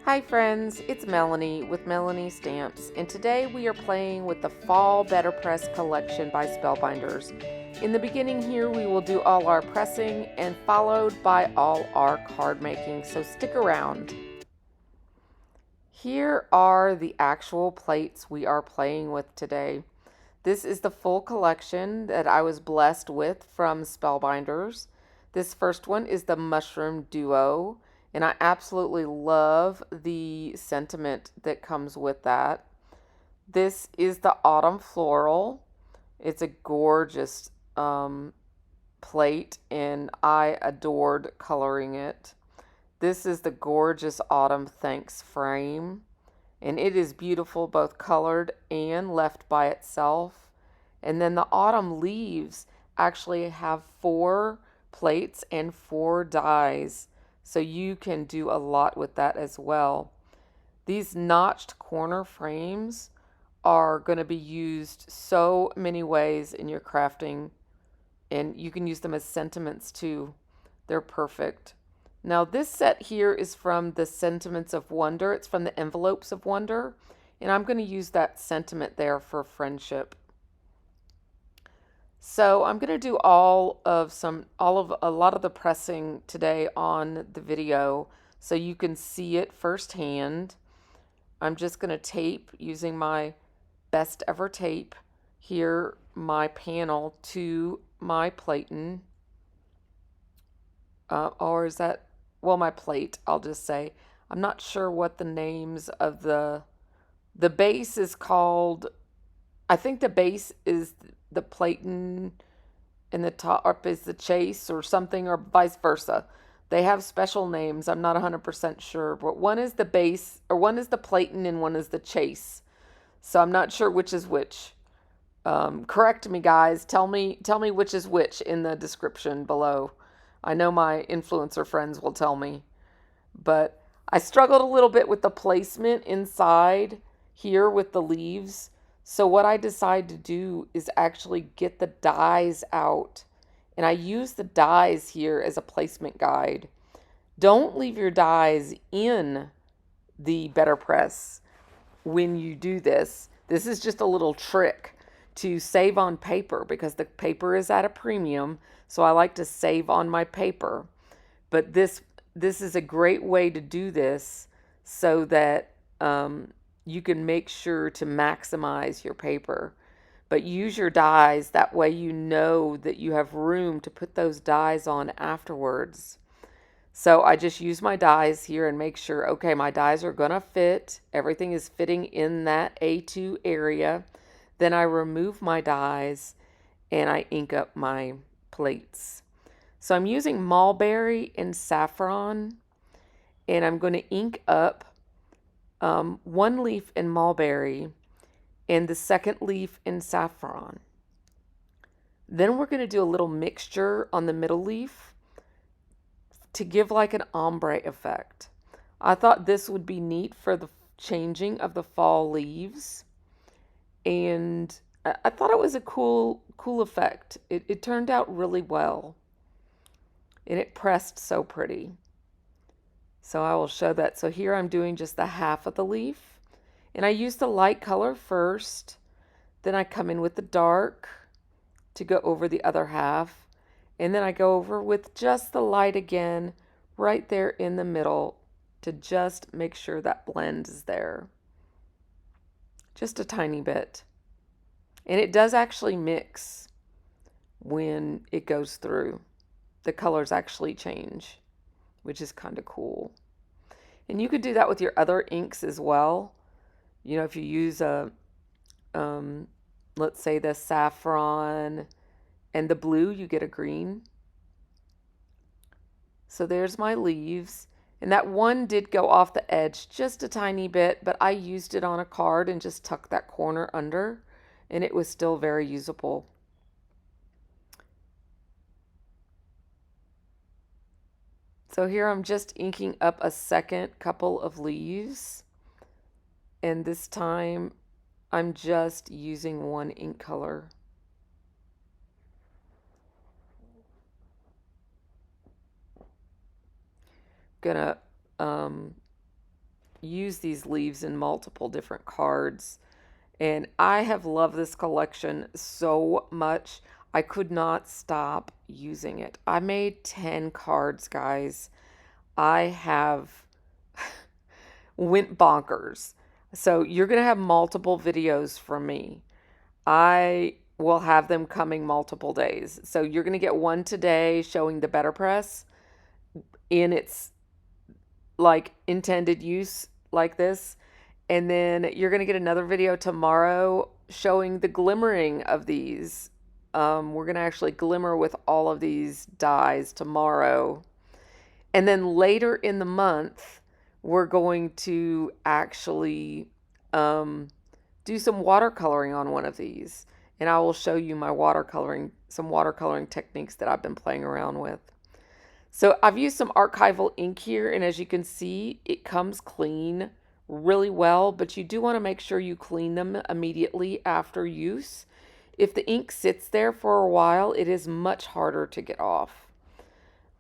Hi friends, it's Melanie with Melanie Stamps, and today we are playing with the Fall BetterPress collection by Spellbinders. In the beginning here we will do all our pressing and followed by all our card making, so stick around. Here are the actual plates we are playing with today. This is the full collection that I was blessed with from Spellbinders. This first one is the Mushroom Duo, and I absolutely love the sentiment that comes with that. This is the Autumn Floral. It's a gorgeous plate, and I adored coloring it. This is the gorgeous Autumn Thanks frame, and it is beautiful both colored and left by itself. And then the autumn leaves actually have 4 plates and 4 dies, so you can do a lot with that as well. These notched corner frames are going to be used so many ways in your crafting, and you can use them as sentiments too. They're perfect. Now this set here is from the Sentiments of Wonder. It's from the Envelopes of Wonder, and I'm going to use that sentiment there for friendship. So I'm going to do a lot of the pressing today on the video so you can see it firsthand. I'm just going to tape using my best ever tape here my panel to my platen. Or is that, well, my plate, I'll just say. I'm not sure what the names of the base is called. I think the base is the platen and the top is the chase or something, or vice versa. They have special names. I'm not 100% sure, but one is the base, or one is the platen and one is the chase. So I'm not sure which is which. Correct me, guys. Tell me which is which in the description below. I know my influencer friends will tell me, but I struggled a little bit with the placement inside here with the leaves. So what I decided to do is actually get the dies out, and I use the dies here as a placement guide. Don't leave your dies in the BetterPress when you do this. This is just a little trick to save on paper because the paper is at a premium, so I like to save on my paper. But this is a great way to do this so that you can make sure to maximize your paper. But use your dies, that way you know that you have room to put those dies on afterwards. So I just use my dies here and make sure, okay, my dies are going to fit. Everything is fitting in that A2 area. Then I remove my dies and I ink up my plates. So I'm using mulberry and saffron, and I'm going to ink up one leaf in mulberry and the second leaf in saffron. Then we're going to do a little mixture on the middle leaf to give like an ombre effect. I thought this would be neat for the changing of the fall leaves, and I thought it was a cool effect. It turned out really well, and it pressed so pretty. So I will show that. So here I'm doing just the half of the leaf, and I use the light color first, then I come in with the dark to go over the other half, and then I go over with just the light again right there in the middle to just make sure that blend is there. Just a tiny bit. And it does actually mix when it goes through. The colors actually change, which is kind of cool. And you could do that with your other inks as well. You know, if you use let's say the saffron and the blue, you get a green. So there's my leaves. And that one did go off the edge just a tiny bit, but I used it on a card and just tucked that corner under, and it was still very usable. So here I'm just inking up a second couple of leaves, and this time I'm just using one ink color. Gonna use these leaves in multiple different cards. And I have loved this collection so much. I could not stop using it. I made 10 cards, guys. I have went bonkers. So you're going to have multiple videos from me. I will have them coming multiple days. So you're going to get one today showing the BetterPress in its like intended use like this. And then you're going to get another video tomorrow showing the glimmering of these. We're going to actually glimmer with all of these dyes tomorrow. And then later in the month, we're going to actually do some watercoloring on one of these. And I will show you my some watercoloring techniques that I've been playing around with. So I've used some archival ink here, and as you can see, it comes clean really well, but you do want to make sure you clean them immediately after use. If the ink sits there for a while, it is much harder to get off.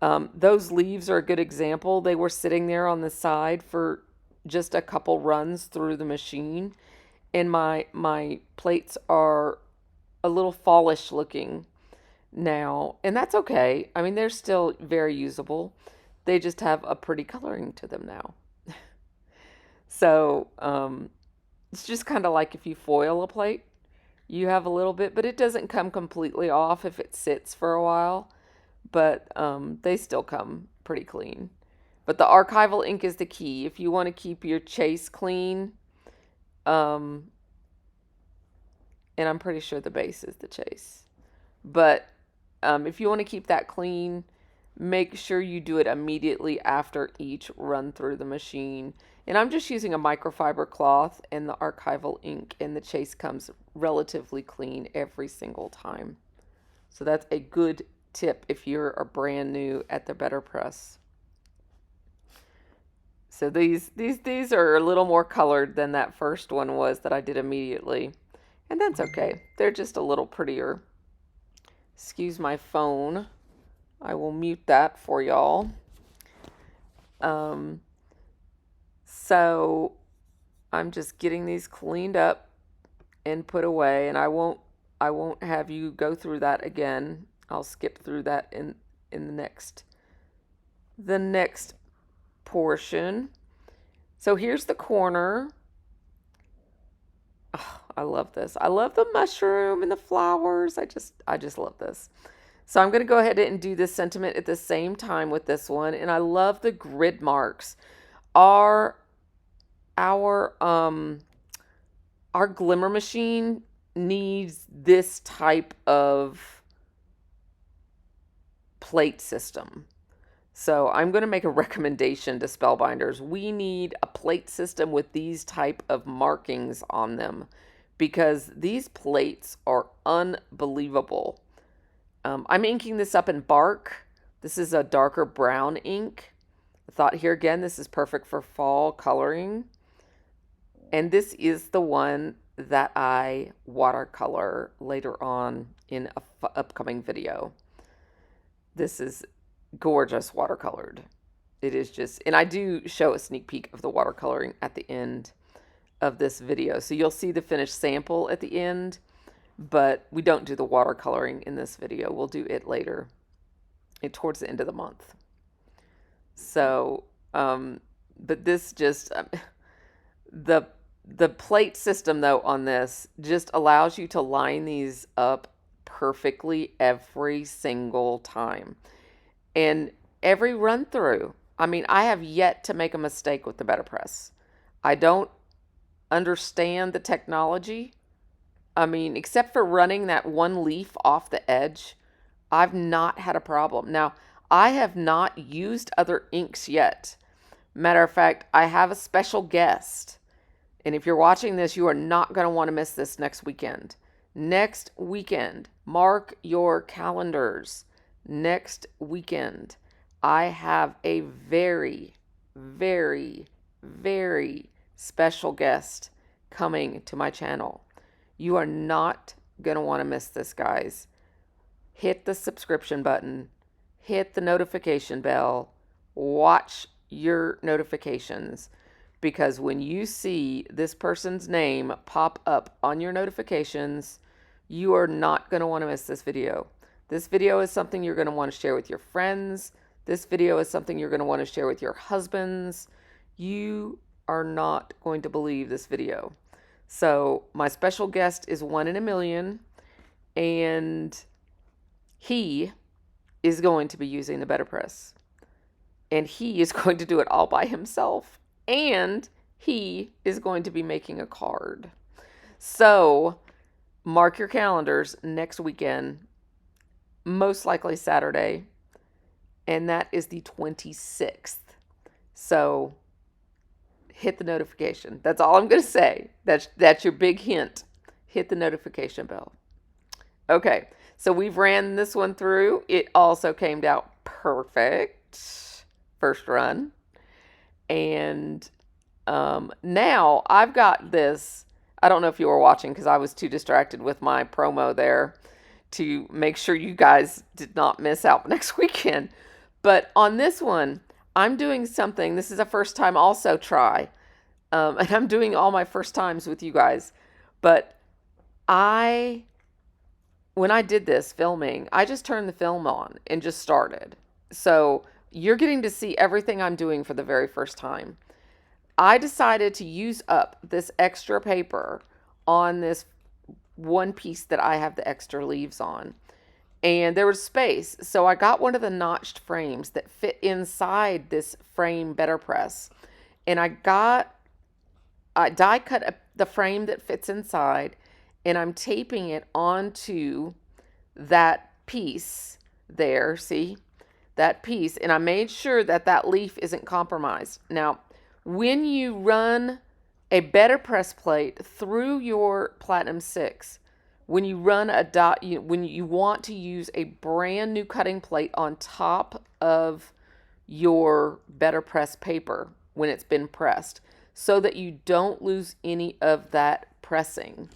Those leaves are a good example. They were sitting there on the side for just a couple runs through the machine, and my plates are a little fallish looking now, and that's okay. I mean, they're still very usable. They just have a pretty coloring to them now. So it's just kind of like if you foil a plate, you have a little bit, but it doesn't come completely off if it sits for a while. But they still come pretty clean. But the archival ink is the key. If you want to keep your chase clean, and I'm pretty sure the base is the chase. But if you want to keep that clean, make sure you do it immediately after each run through the machine. And I'm just using a microfiber cloth and the archival ink, and the chase comes relatively clean every single time. So that's a good tip if you're a brand new at the BetterPress. So these are a little more colored than that first one was that I did immediately. And that's okay. They're just a little prettier. Excuse my phone. I will mute that for y'all. So I'm just getting these cleaned up and put away, and I won't have you go through that again. I'll skip through that in the next portion. So here's the corner. Oh, I love this. I love the mushroom and the flowers. I just love this. So I'm going to go ahead and do this sentiment at the same time with this one, and I love the grid marks. Our glimmer machine needs this type of plate system. So I'm going to make a recommendation to Spellbinders. We need a plate system with these type of markings on them, because these plates are unbelievable. I'm inking this up in bark. This is a darker brown ink. I thought here again, this is perfect for fall coloring. And this is the one that I watercolor later on in an upcoming video. This is gorgeous watercolored. It is just, and I do show a sneak peek of the watercoloring at the end of this video. So you'll see the finished sample at the end, but we don't do the watercoloring in this video. We'll do it later, towards the end of the month. So, but this just, the plate system though on this just allows you to line these up perfectly every single time. And every run through, I mean, I have yet to make a mistake with the BetterPress. I don't understand the technology. I mean, except for running that one leaf off the edge, I've not had a problem. Now, I have not used other inks yet. Matter of fact, I have a special guest. And if you're watching this, you are not going to want to miss this next weekend. Next weekend, mark your calendars. Next weekend, I have a very, very, very special guest coming to my channel. You are not going to want to miss this, guys. Hit the subscription button, hit the notification bell, watch your notifications, because when you see this person's name pop up on your notifications, you are not going to want to miss this video. This video is something you're going to want to share with your friends. This video is something you're going to want to share with your husbands. You are not going to believe this video. So my special guest is 1 in a million, and he is going to be using the BetterPress. And he is going to do it all by himself. And he is going to be making a card. So mark your calendars next weekend, most likely Saturday, and that is the 26th. So hit the notification. That's all I'm going to say. That's your big hint. Hit the notification bell. Okay, so we've ran this one through. It also came out perfect. First run. And now I've got this. I don't know if you were watching because I was too distracted with my promo there to make sure you guys did not miss out next weekend. But on this one, I'm doing something. This is a first time also try. And I'm doing all my first times with you guys. But when I did this filming, I just turned the film on and just started. So you're getting to see everything I'm doing for the very first time. I decided to use up this extra paper on this one piece that I have the extra leaves on. And there was space. So I got one of the notched frames that fit inside this frame BetterPress. And I die cut the frame that fits inside, and I'm taping it onto that piece there. See? That piece, and I made sure that that leaf isn't compromised. Now, when you run a BetterPress plate through your Platinum 6, when you run when you want to use a brand new cutting plate on top of your BetterPress paper when it's been pressed, so that you don't lose any of that pressing,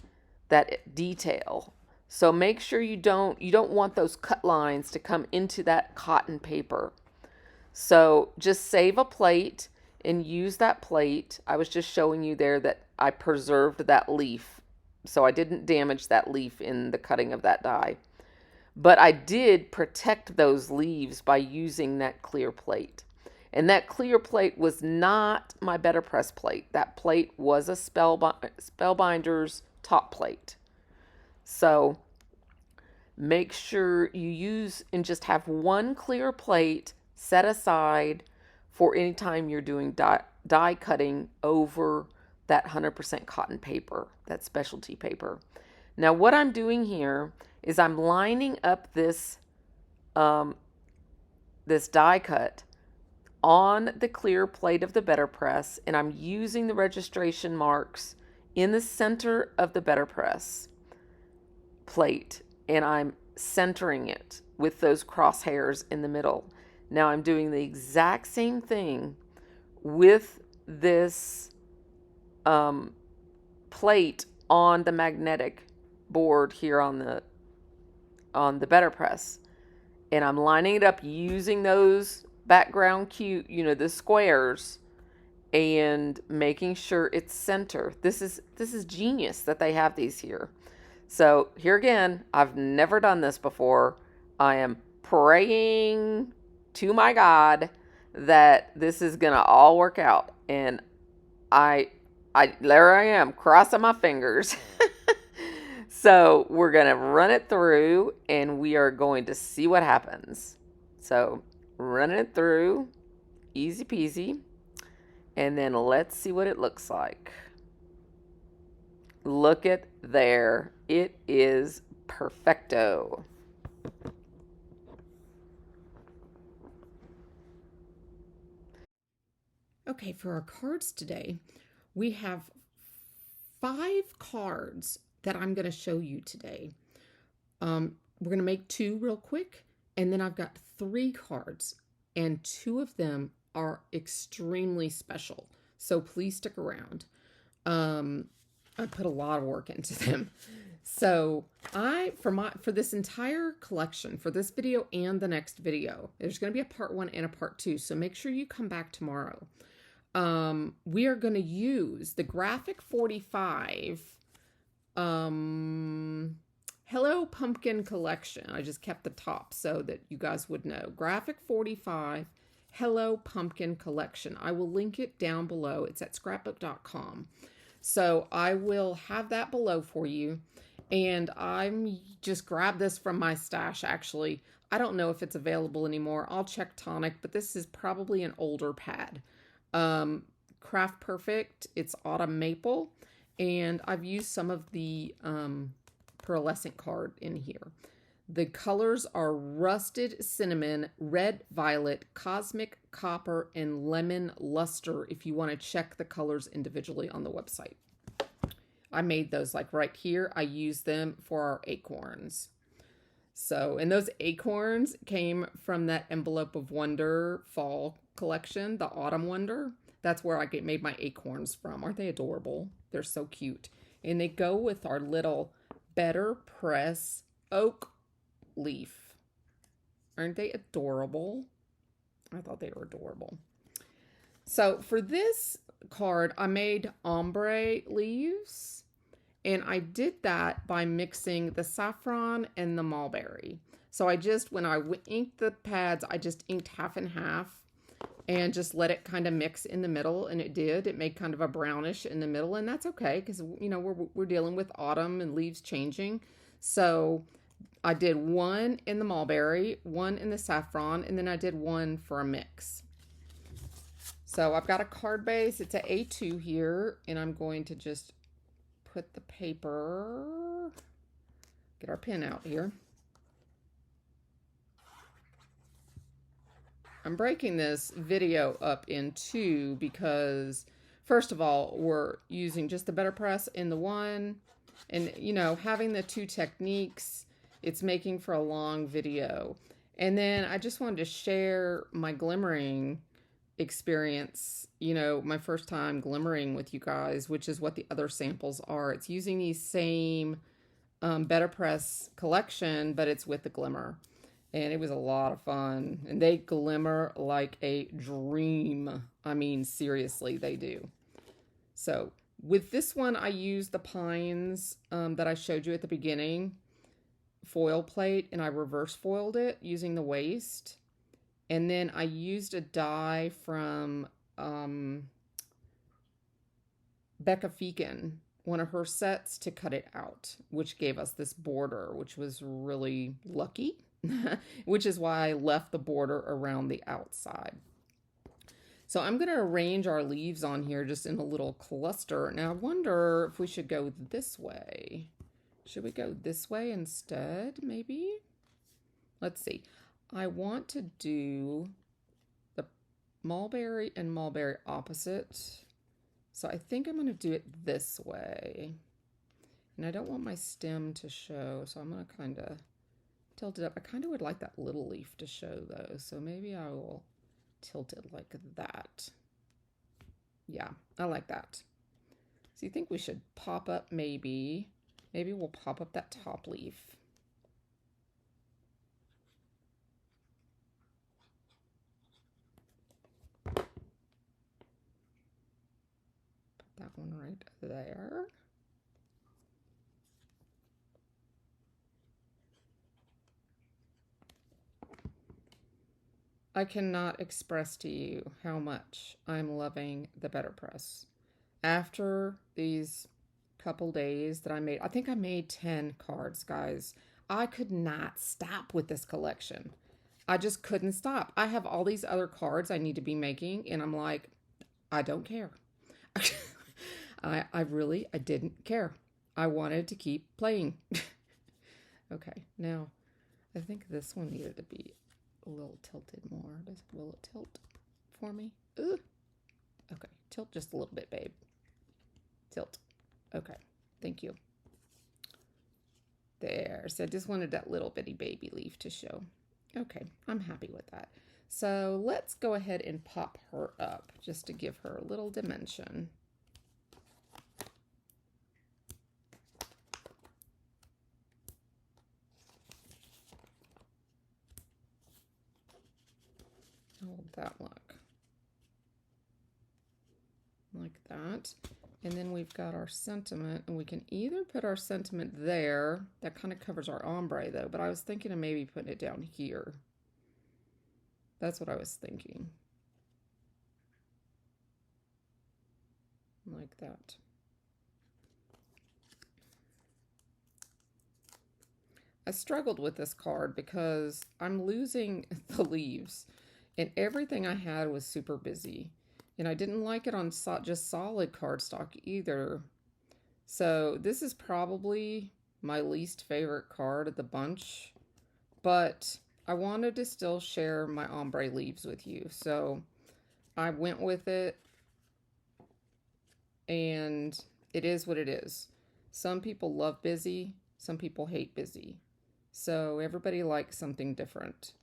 that detail. So make sure you don't want those cut lines to come into that cotton paper. So just save a plate and use that plate. I was just showing you there that I preserved that leaf. So I didn't damage that leaf in the cutting of that die. But I did protect those leaves by using that clear plate. And that clear plate was not my BetterPress plate. That plate was a Spellbinders top plate. So make sure you use and just have one clear plate set aside for any time you're doing die cutting over that 100% cotton paper, that specialty paper. Now what I'm doing here is I'm lining up this this die cut on the clear plate of the BetterPress, and I'm using the registration marks in the center of the BetterPress plate, and I'm centering it with those crosshairs in the middle. Now I'm doing the exact same thing with this plate on the magnetic board here on the BetterPress, and I'm lining it up using those background cute, the squares, and making sure it's center. This is genius that they have these here. So here again, I've never done this before. I am praying to my God that this is gonna all work out, and I there I am crossing my fingers. So we're gonna run it through, and we are going to see what happens. So running it through, easy peasy, and then let's see what it looks like. Look at there. It is perfecto. Okay, for our cards today, we have 5 cards that I'm going to show you today. We're going to make 2 real quick, and then I've got 3 cards, and 2 of them are extremely special. So please stick around. I put a lot of work into them. So for this entire collection, for this video and the next video, there's going to be a part 1 and a part 2. So make sure you come back tomorrow. we are going to use the Graphic 45 Hello Pumpkin collection. I just kept the top so that you guys would know. Graphic 45 Hello Pumpkin collection. I will link it down below. It's at scrapbook.com. So I will have that below for you. And I'm just grabbed this from my stash, actually. I don't know if it's available anymore. I'll check Tonic, but this is probably an older pad. Craft Perfect, it's Autumn Maple. And I've used some of the pearlescent card in here. The colors are Rusted Cinnamon, Red Violet, Cosmic Copper, and Lemon Luster if you want to check the colors individually on the website. I made those like right here. I used them for our acorns. So, and those acorns came from that Envelope of Wonder fall collection, the Autumn Wonder. That's where I made my acorns from. Aren't they adorable? They're so cute. And they go with our little BetterPress oak leaf. Aren't they adorable? I thought they were adorable. So for this card, I made ombre leaves. And I did that by mixing the saffron and the mulberry. So I just, when I inked the pads, I just inked half and half and just let it kind of mix in the middle. And it did. It made kind of a brownish in the middle. And that's okay because, you know, we're dealing with autumn and leaves changing. So I did one in the mulberry, one in the saffron, and then I did one for a mix. So I've got a card base. It's an A2 here. And I'm going to just put the paper, get our pen out here. I'm breaking this video up in two because, first of all, we're using just the BetterPress in the one, and, you know, having the two techniques, it's making for a long video. And then I just wanted to share my glimmering experience, you know, my first time glimmering with you guys, which is what the other samples are. It's using these same BetterPress collection, but it's with the glimmer. And it was a lot of fun. And they glimmer like a dream. I mean, seriously, they do. So with this one, I used the pines that I showed you at the beginning, foil plate, and I reverse foiled it using the waste. And then I used a die from Becca Feekin, one of her sets, to cut it out, which gave us this border, which was really lucky, which is why I left the border around the outside. So I'm going to arrange our leaves on here just in a little cluster. Now I wonder if we should go this way. Should we go this way instead, maybe? Let's see. I want to do the mulberry and mulberry opposite. So I think I'm going to do it this way. And I don't want my stem to show, so I'm going to kind of tilt it up. I kind of would like that little leaf to show though, so maybe I will tilt it like that. Yeah, I like that. So you think we should pop up maybe we'll pop up that top leaf. That one right there. I cannot express to you how much I'm loving the BetterPress. After these couple days that I think I made 10 cards, guys. I could not stop with this collection. I just couldn't stop. I have all these other cards I need to be making, and I'm like, I don't care. I didn't care. I wanted to keep playing. Okay, now I think this one needed to be a little tilted more. Will it tilt for me? Ugh. Okay, tilt just a little bit, babe. Tilt. Okay, thank you. There, so I just wanted that little bitty baby leaf to show. Okay, I'm happy with that. So let's go ahead and pop her up just to give her a little dimension. How will that look? like that. And then we've got our sentiment, and we can either put our sentiment there. That kind of covers our ombre though, but I was thinking of maybe putting it down here. That's what I was thinking. Like that. I struggled with this card because I'm losing the leaves, and everything I had was super busy. And I didn't like it on just solid cardstock either. So this is probably my least favorite card of the bunch, but I wanted to still share my ombre leaves with you. So I went with it, and it is what it is. Some people love busy, some people hate busy. So everybody likes something different.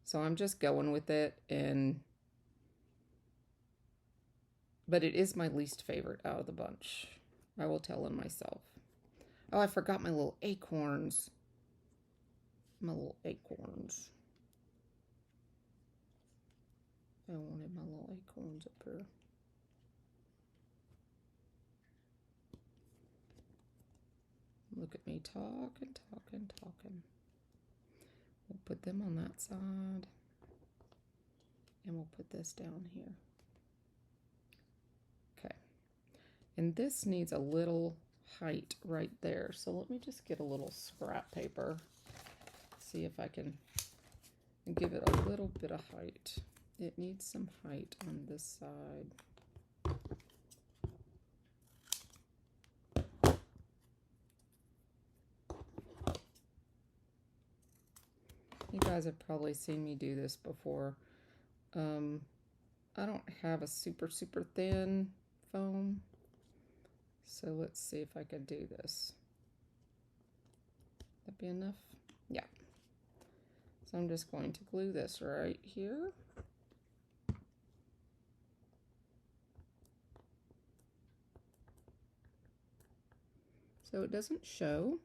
So I'm just going with it, but it is my least favorite out of the bunch. I will tell on myself. Oh, I forgot my little acorns. My little acorns. I wanted my little acorns up here. Look at me talking. We'll put them on that side. And we'll put this down here. Okay. And this needs a little height right there. So let me just get a little scrap paper. See if I can give it a little bit of height. It needs some height on this side. You guys have probably seen me do this before. I don't have a super thin foam. So let's see if I can do this. That be enough? Yeah. So I'm just going to glue this right here. So it doesn't show.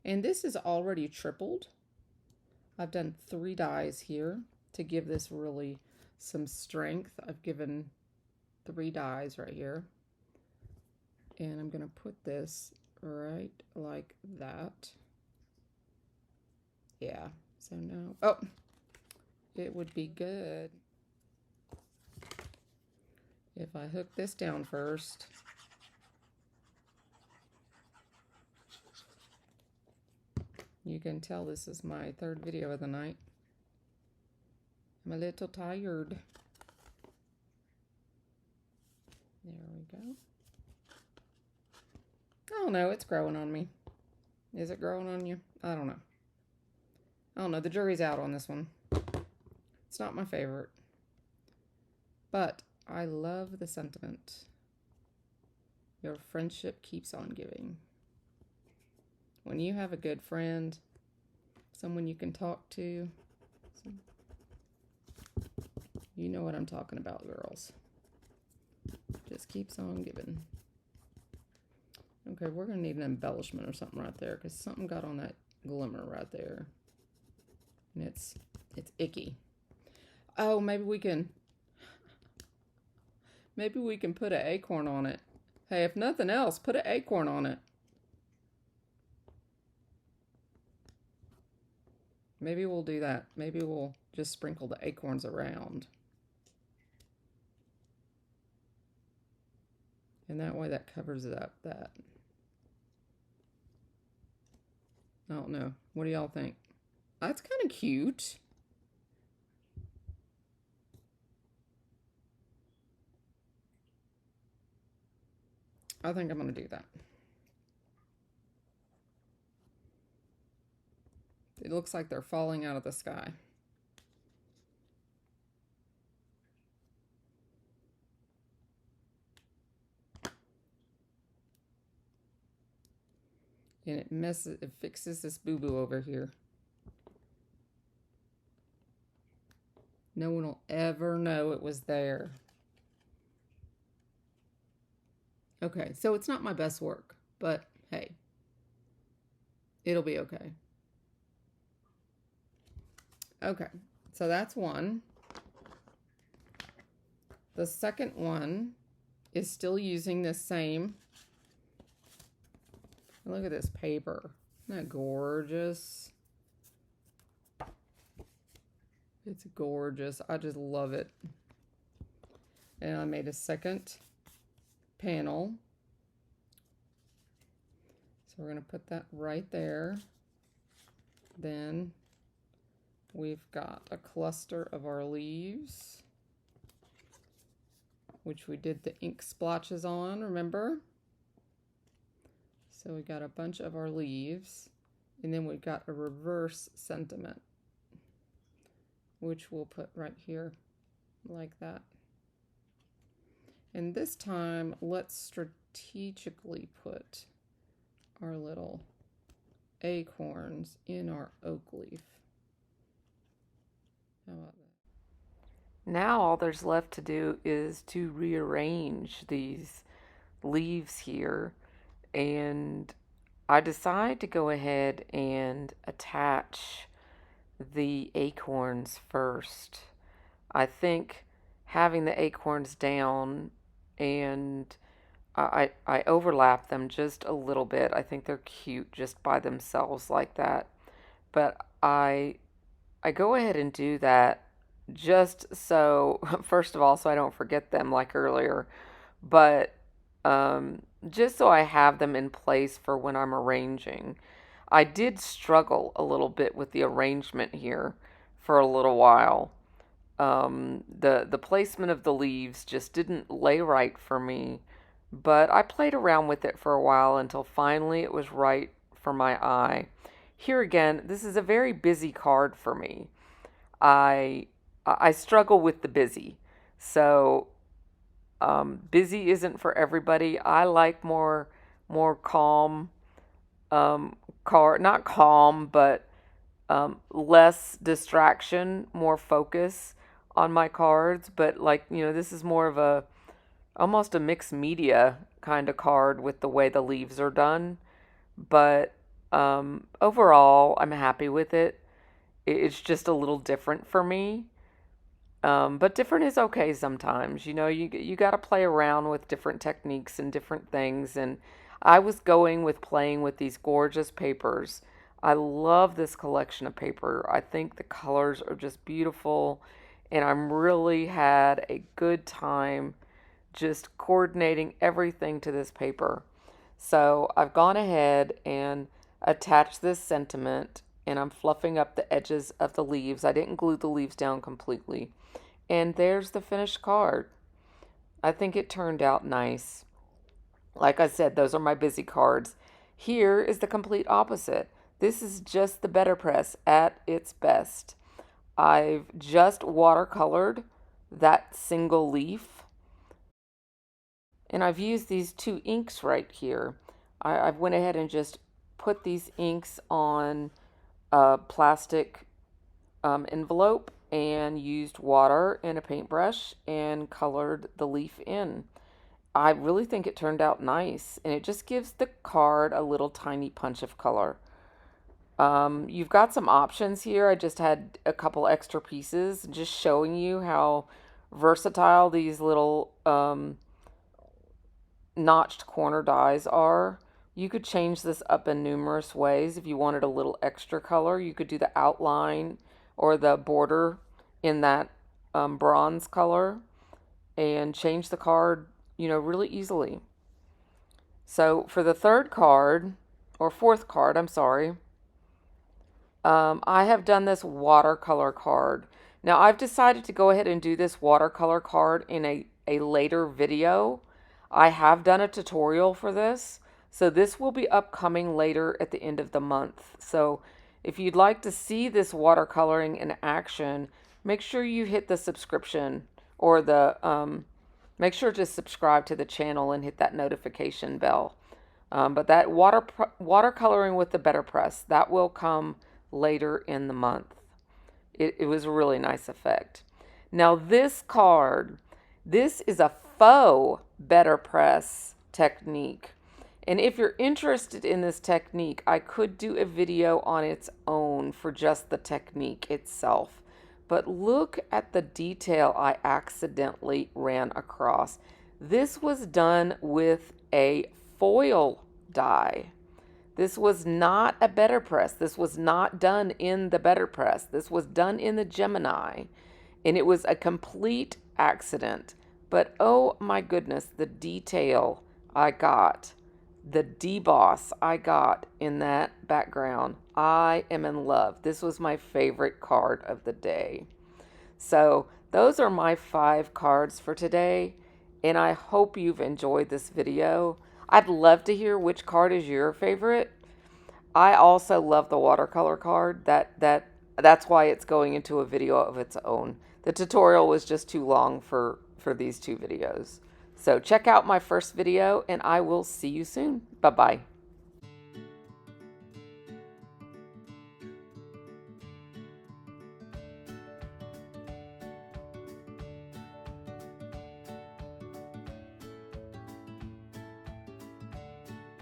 And this is already tripled. I've done 3 dies here to give this really some strength. I've given 3 dies right here. And I'm going to put this right like that. Yeah, so now, oh, it would be good if I hook this down first. You can tell this is my 3rd video of the night. I'm a little tired. There we go. Oh no, it's growing on me. Is it growing on you? I don't know. I don't know. The jury's out on this one. It's not my favorite. But I love the sentiment. Your friendship keeps on giving. When you have a good friend, someone you can talk to, you know what I'm talking about, girls. Just keeps on giving. Okay, we're going to need an embellishment or something right there, because something got on that glimmer right there. And it's icky. Oh, maybe we can put an acorn on it. Hey, if nothing else, put an acorn on it. Maybe we'll do that. Maybe we'll just sprinkle the acorns around. And that way that covers it up, that. I don't know. What do y'all think? That's kind of cute. I think I'm going to do that. It looks like they're falling out of the sky. And it fixes this boo-boo over here. No one will ever know it was there. Okay, so it's not my best work, but hey, it'll be okay. Okay, so that's one. The second one is still using the same. Look at this paper. Isn't that gorgeous? It's gorgeous. I just love it. And I made a second panel. So we're going to put that right there. Then we've got a cluster of our leaves, which we did the ink splotches on, remember? So we got a bunch of our leaves, and then we've got a reverse sentiment, which we'll put right here like that. And this time, let's strategically put our little acorns in our oak leaf. How about that? Now all there's left to do is to rearrange these leaves here, and I decide to go ahead and attach the acorns first. I think having the acorns down and I overlap them just a little bit. I think they're cute just by themselves like that. But I go ahead and do that just so, first of all, so I don't forget them like earlier, but just so I have them in place for when I'm arranging. I did struggle a little bit with the arrangement here for a little while. The placement of the leaves just didn't lay right for me, but I played around with it for a while until finally it was right for my eye. Here again, this is a very busy card for me. I struggle with the busy, so busy isn't for everybody. I like more calm card, not calm, but less distraction, more focus on my cards. But like, this is more of a almost a mixed media kind of card with the way the leaves are done. But overall, I'm happy with it. It's just a little different for me. But different is okay sometimes. You got to play around with different techniques and different things. And I was going with playing with these gorgeous papers. I love this collection of paper. I think the colors are just beautiful. And I'm really had a good time just coordinating everything to this paper. So I've gone ahead and attached this sentiment, and I'm fluffing up the edges of the leaves. I didn't glue the leaves down completely. And there's the finished card. I think it turned out nice. Like I said, those are my busy cards. Here is the complete opposite. This is just the BetterPress at its best. I've just watercolored that single leaf, and I've used these two inks right here. I've went ahead and just put these inks on a plastic envelope and used water and a paintbrush and colored the leaf in. I really think it turned out nice, and it just gives the card a little tiny punch of color. You've got some options here. I just had a couple extra pieces, just showing you how versatile these little notched corner dies are. You could change this up in numerous ways. If you wanted a little extra color, you could do the outline or the border in that bronze color and change the card, really easily. So for the third card, or fourth card, I'm sorry, I have done this watercolor card. Now I've decided to go ahead and do this watercolor card in a later video. I have done a tutorial for this, so this will be upcoming later at the end of the month. So if you'd like to see this watercoloring in action, make sure you hit the subscription or make sure to subscribe to the channel and hit that notification bell. But that watercoloring with the BetterPress, that will come later in the month. It was a really nice effect. Now this card, this is a faux BetterPress technique. And if you're interested in this technique, I could do a video on its own for just the technique itself. but look at the detail I accidentally ran across. This was done with a foil die. This was not a BetterPress. This was not done in the BetterPress. This was done in the Gemini, and it was a complete accident. But oh my goodness, the detail I got, the deboss I got in that background. I am in love. This was my favorite card of the day. So those are my 5 cards for today, and I hope you've enjoyed this video. I'd love to hear which card is your favorite. I also love the watercolor card. That's why it's going into a video of its own. The tutorial was just too long for these 2 videos. So check out my first video, and I will see you soon. Bye-bye.